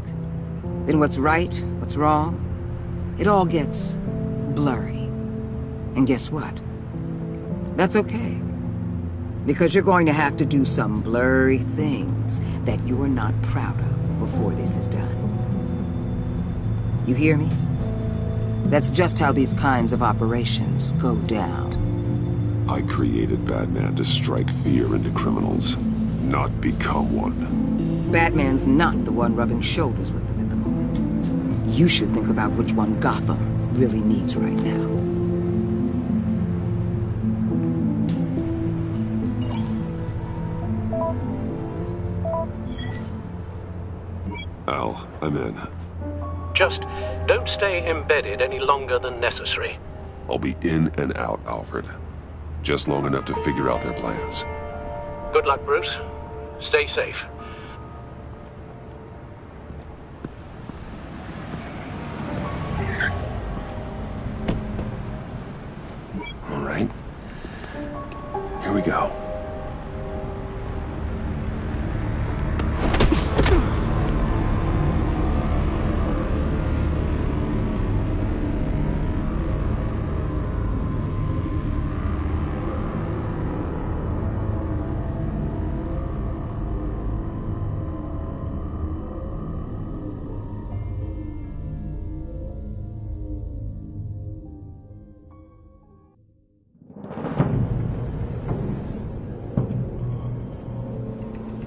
Then what's right, what's wrong, it all gets blurry. And guess what? That's okay. Because you're going to have to do some blurry things that you're not proud of before this is done. You hear me? That's just how these kinds of operations go down. I created Batman to strike fear into criminals, not become one. Batman's not the one rubbing shoulders with them at the moment. You should think about which one Gotham really needs right now. Al, I'm in. Just don't stay embedded any longer than necessary. I'll be in and out, Alfred. Just long enough to figure out their plans. Good luck, Bruce. Stay safe. All right. Here we go.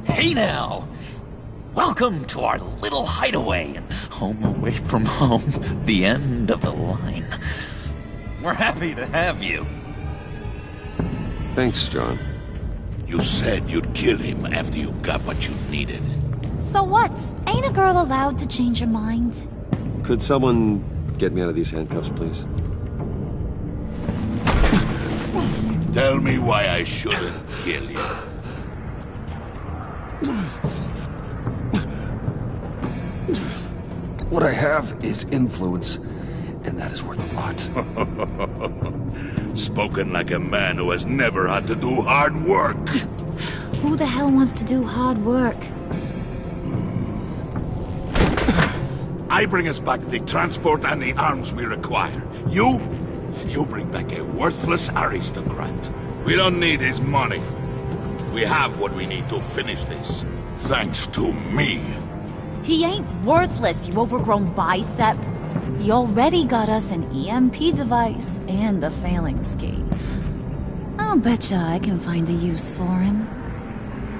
Hey now! Welcome to our little hideaway and home away from home, the end of the line. We're happy to have you. Thanks, John. You said you'd kill him after you got what you needed. So what? Ain't a girl allowed to change her mind? Could someone get me out of these handcuffs, please? Tell me why I shouldn't kill you. What I have is influence, and that is worth a lot. Spoken like a man who has never had to do hard work. Who the hell wants to do hard work? I bring us back the transport and the arms we require. You bring back a worthless aristocrat. We don't need his money. We have what we need to finish this. Thanks to me. He ain't worthless, you overgrown bicep. He already got us an EMP device and the Phalanx key. I'll betcha I can find a use for him.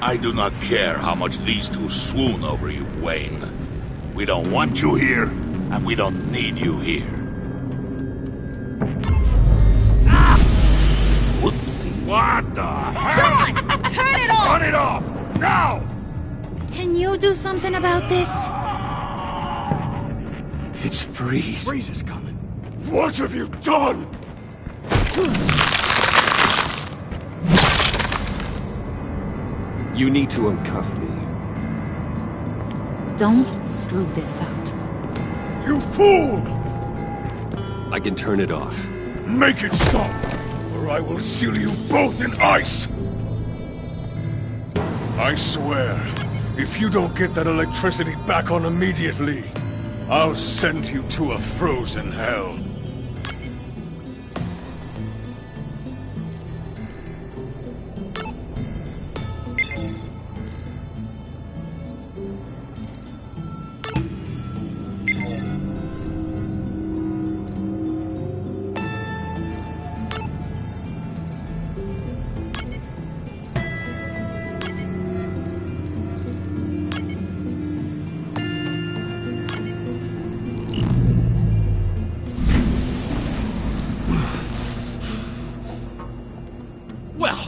I do not care how much these two swoon over you, Wayne. We don't want you here, and we don't need you here. Ah! Whoopsie. What the hell? John! Turn it off! Turn it off! Now! Can you do something about this? It's Freeze. Freeze is coming. What have you done? You need to uncuff me. Don't screw this up. You fool! I can turn it off. Make it stop, or I will seal you both in ice! I swear, if you don't get that electricity back on immediately, I'll send you to a frozen hell.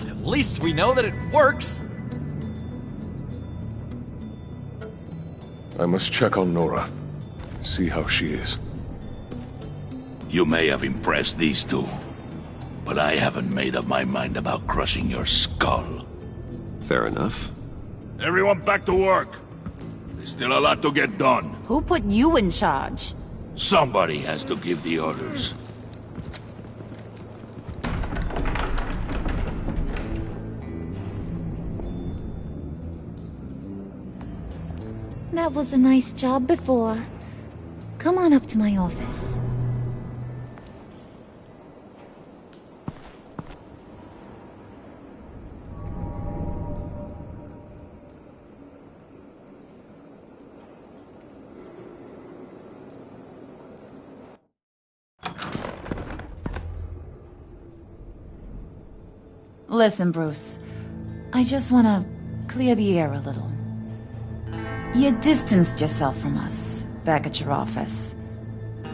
At least we know that it works. I must check on Nora. See how she is. You may have impressed these two, but I haven't made up my mind about crushing your skull. Fair enough. Everyone back to work. There's still a lot to get done. Who put you in charge? Somebody has to give the orders. That was a nice job before. Come on up to my office. Listen, Bruce. I just want to clear the air a little. You distanced yourself from us back at your office.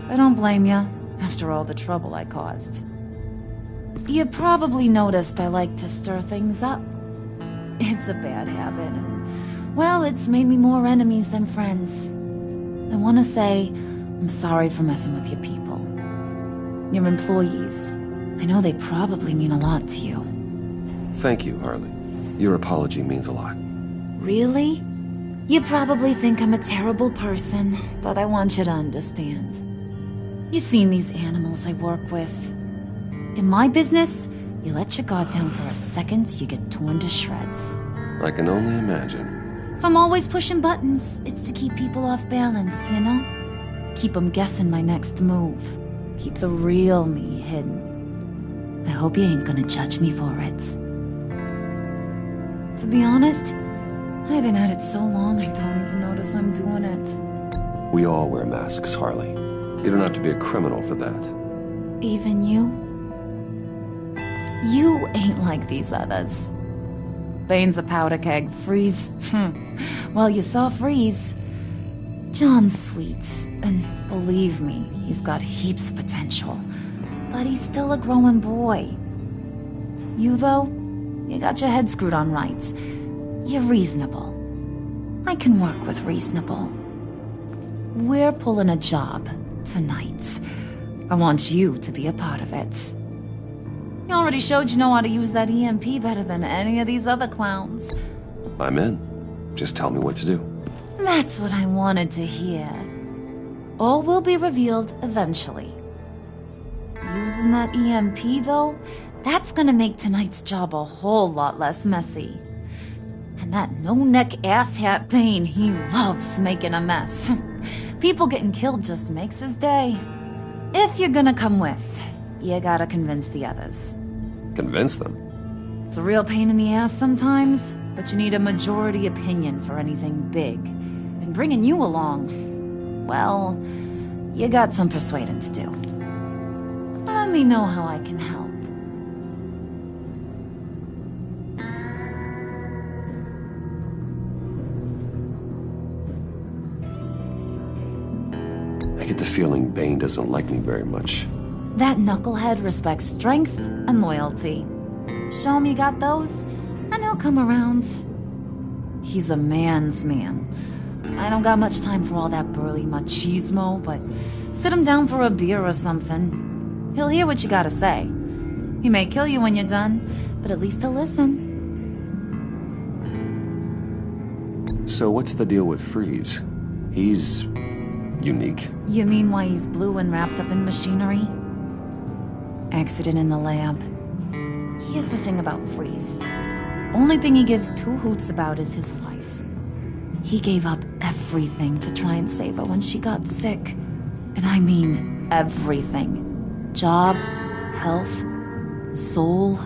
I don't blame you, after all the trouble I caused. You probably noticed I like to stir things up. It's a bad habit, and, well, it's made me more enemies than friends. I want to say I'm sorry for messing with your people. Your employees. I know they probably mean a lot to you. Thank you, Harley. Your apology means a lot. Really? You probably think I'm a terrible person, but I want you to understand. You've seen these animals I work with. In my business, you let your guard down for a second, you get torn to shreds. I can only imagine. If I'm always pushing buttons, it's to keep people off balance, you know? Keep them guessing my next move. Keep the real me hidden. I hope you ain't gonna judge me for it. To be honest, I've been at it so long I don't even notice I'm doing it. We all wear masks, Harley. You don't have to be a criminal for that. Even you? You ain't like these others. Bane's a powder keg. Freeze. Well, you saw Freeze. John's sweet, and believe me, he's got heaps of potential. But he's still a growing boy. You, though, you got your head screwed on right. You're reasonable. I can work with reasonable. We're pulling a job tonight. I want you to be a part of it. You already showed you know how to use that EMP better than any of these other clowns. I'm in. Just tell me what to do. That's what I wanted to hear. All will be revealed eventually. Using that EMP, though, that's gonna make tonight's job a whole lot less messy. And that no-neck asshat Bane, he loves making a mess. People getting killed just makes his day. If you're gonna come with, you gotta convince the others. Convince them? It's a real pain in the ass sometimes, but you need a majority opinion for anything big. And bringing you along, well, you got some persuading to do. Let me know how I can help. I get the feeling Bane doesn't like me very much. That knucklehead respects strength and loyalty. Show him you got those, and he'll come around. He's a man's man. I don't got much time for all that burly machismo, but sit him down for a beer or something. He'll hear what you gotta say. He may kill you when you're done, but at least he'll listen. So what's the deal with Freeze? He's unique. You mean why he's blue and wrapped up in machinery? Accident in the lab. Here's the thing about Freeze. Only thing he gives two hoots about is his wife. He gave up everything to try and save her when she got sick. And I mean everything. Job, health, soul,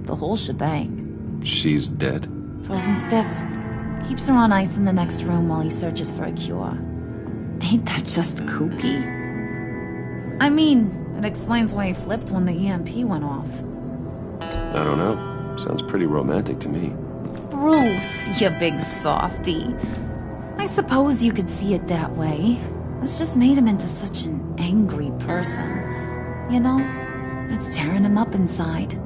the whole shebang. She's dead? Frozen stiff. Keeps her on ice in the next room while he searches for a cure. Ain't that just kooky? I mean, it explains why he flipped when the EMP went off. I don't know. Sounds pretty romantic to me. Bruce, you big softy. I suppose you could see it that way. It's just made him into such an angry person. You know, it's tearing him up inside.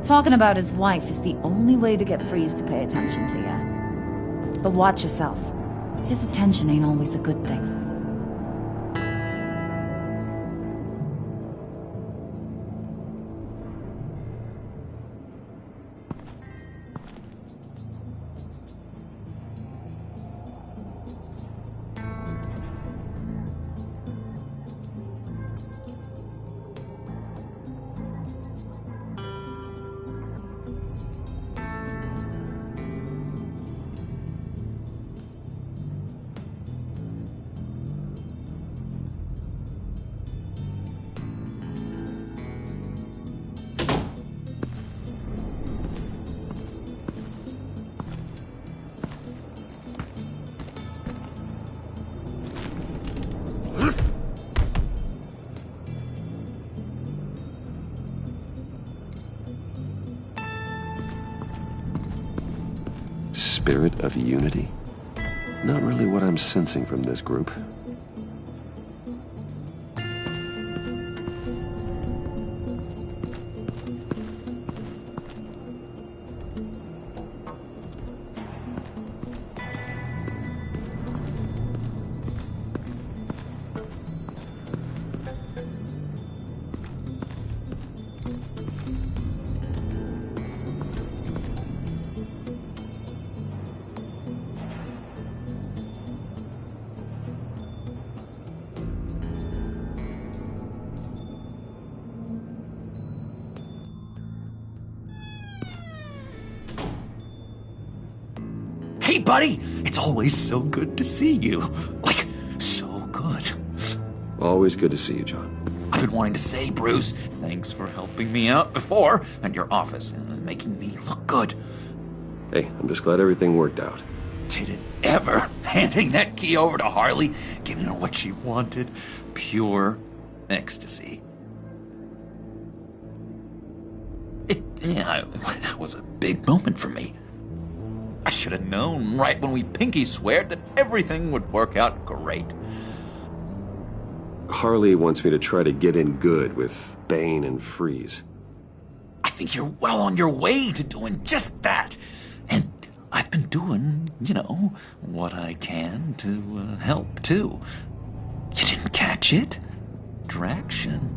Talking about his wife is the only way to get Freeze to pay attention to you. But watch yourself. His attention ain't always a good thing. spirit of unity? Not really what I'm sensing from this group. Hey, buddy! It's always so good to see you. Like, so good. Always good to see you, John. I've been wanting to say, Bruce, thanks for helping me out before at your office and making me look good. Hey, I'm just glad everything worked out. Did it ever? Handing that key over to Harley, giving her what she wanted. Pure ecstasy. It was a big moment for me. I should have known right when we pinky sweared that everything would work out great. Harley wants me to try to get in good with Bane and Freeze. I think you're well on your way to doing just that. And I've been doing, what I can to help, too. You didn't catch it? Traction.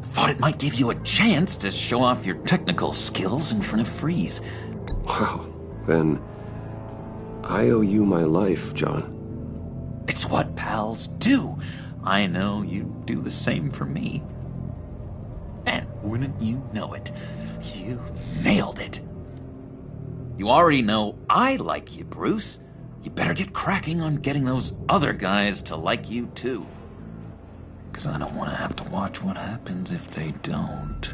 Thought it might give you a chance to show off your technical skills in front of Freeze. Wow. Then I owe you my life, John. It's what pals do. I know you do the same for me. And wouldn't you know it, you nailed it. You already know I like you, Bruce. You better get cracking on getting those other guys to like you, too. Because I don't want to have to watch what happens if they don't.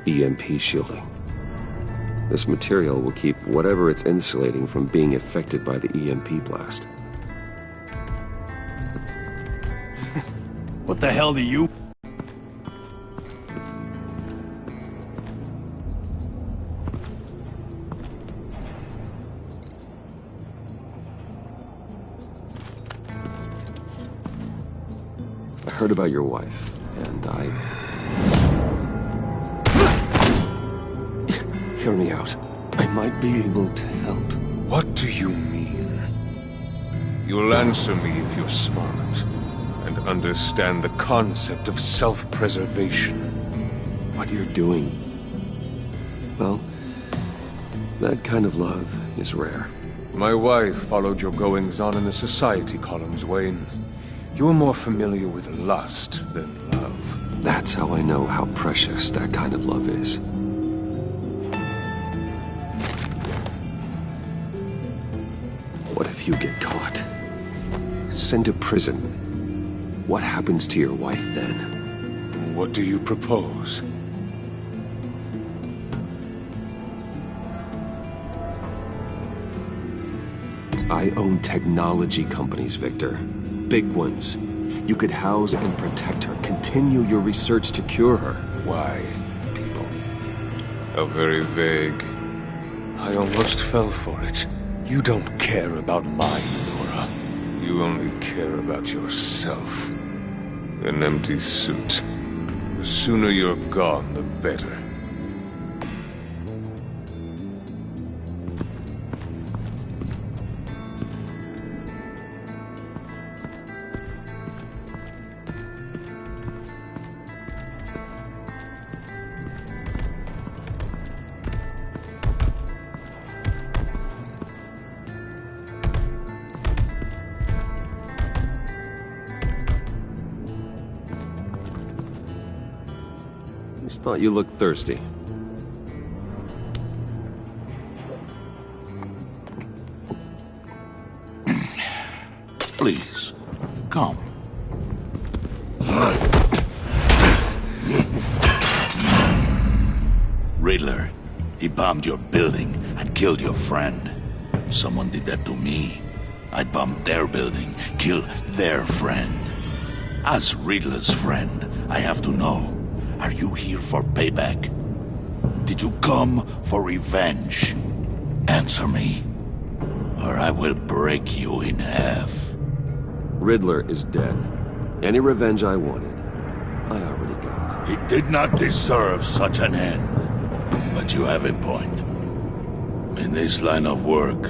EMP shielding. This material will keep whatever it's insulating from being affected by the EMP blast. What the hell do you... I heard about your wife, and Hear me out. I might be able to help. What do you mean? You'll answer me if you're smart, and understand the concept of self-preservation. What you're doing, well, that kind of love is rare. My wife followed your goings-on in the society columns, Wayne. You're more familiar with lust than love. That's how I know how precious that kind of love is. What if you get caught? Sent to prison. What happens to your wife then? What do you propose? I own technology companies, Victor. Big ones. You could house and protect her. Continue your research to cure her. Why? People. How very vague. I almost fell for it. You don't care about mine, Nora. You only care about yourself. An empty suit. The sooner you're gone, the better. Just thought you looked thirsty. Please, come. Riddler, he bombed your building and killed your friend. If someone did that to me, I'd bomb their building, kill their friend. As Riddler's friend, I have to know, are you here for payback? Did you come for revenge? Answer me, or I will break you in half. Riddler is dead. Any revenge I wanted, I already got. He did not deserve such an end. But you have a point. In this line of work,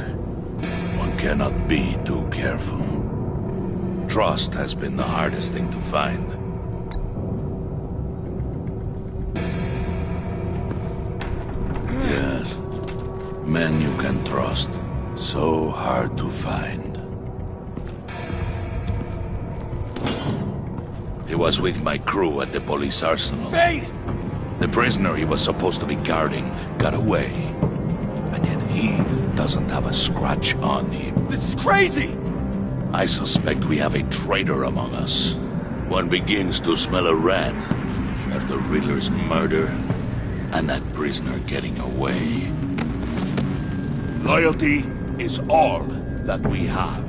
one cannot be too careful. Trust has been the hardest thing to find. Yes, men you can trust. So hard to find. He was with my crew at the police arsenal. Bane! The prisoner he was supposed to be guarding got away. And yet he doesn't have a scratch on him. This is crazy! I suspect we have a traitor among us. One begins to smell a rat after Riddler's murder and that prisoner getting away. Loyalty is all that we have.